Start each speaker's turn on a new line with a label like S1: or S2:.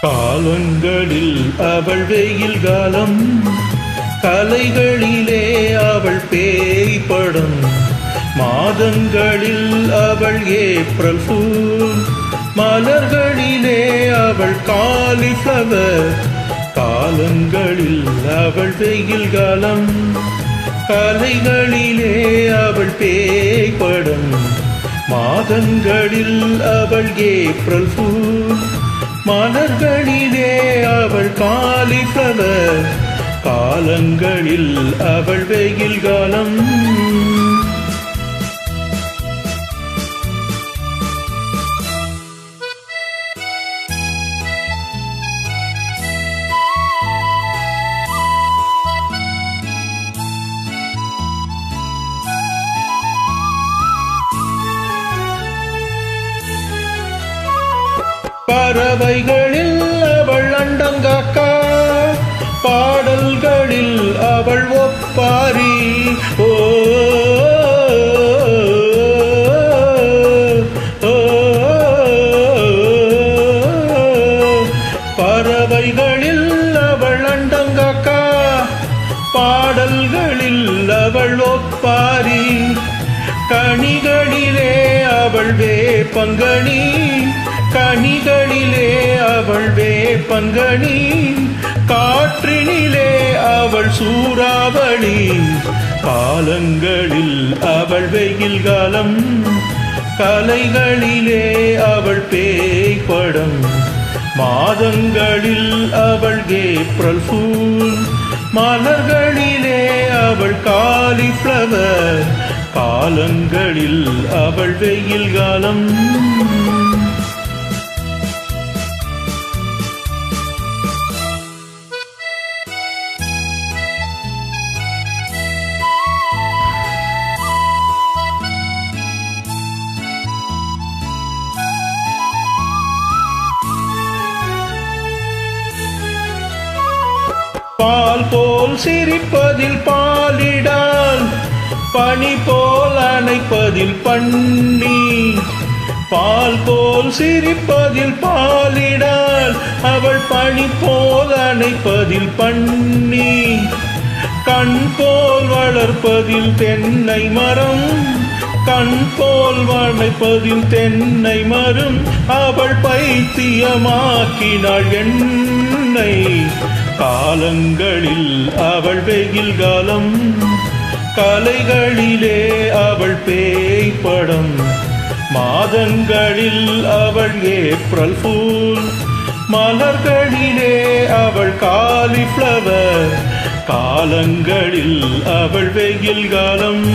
S1: காலங்களில் அவள் வெயில் காலம், கலைகளிலே அவள் பேய் படம். மாதங்களில் அவள் ஏப்ரல் ஃபூல், மலர்களிலே அவள் காலிஃப்ளவர். காலங்களில் அவள் வெயில் காலம், கலைகளிலே அவள் பேய் படம். மாதங்களில் அவள் ஏப்ரல் ஃபூல், மலர்களிலே அவள் காலிஃப்ளவர். காலங்களில் அவள் வெயில் காலம். பறவைகளில் அவள் அண்டங்காக்கா, பாடல்களில் அவள் ஒப்பாரி. ஓ பறவைகளில் அவள் அண்டங்காக்கா, பாடல்களில் அவள் ஒப்பாரி. கனிகளிலே அவள் வேப்பங்கனி, கனிகளிலே அவள் வேப்பங்கனி. காற்றினிலே அவள் சூறாவளி. காலங்களில் அவள் வெயில் காலம், கலைகளிலே அவள் பேய் படம். மாதங்களில் அவள் ஏப்ரல் ஃபூல், மலர்களிலே அவள் காலிஃப்ளவர். காலங்களில் அவள் வெயில் காலம். பால் போல் சிரிப்பதில் பாலிடால், பனி போல் அணைப்பதில் பண்ணி. பால் போல் சிரிப்பதில் பாலிடால், அவள் பனி போல் அணைப்பதில் பண்ணி. கண் போல் வளர்ப்பதில் தென்னை மரம், கண் போல் வளைப்பதில் தென்னை மரம். அவள் பைத்தியமாக்கினாள் என்னை. காலங்களில் அவள் வெயில் காலம், கலைகளிலே அவள் பேய் படம். மாதங்களில் அவள் ஏப்ரல் ஃபூல், மலர்களிலே அவள் காலிஃப்ளவர். காலங்களில் அவள் வெயில் காலம்.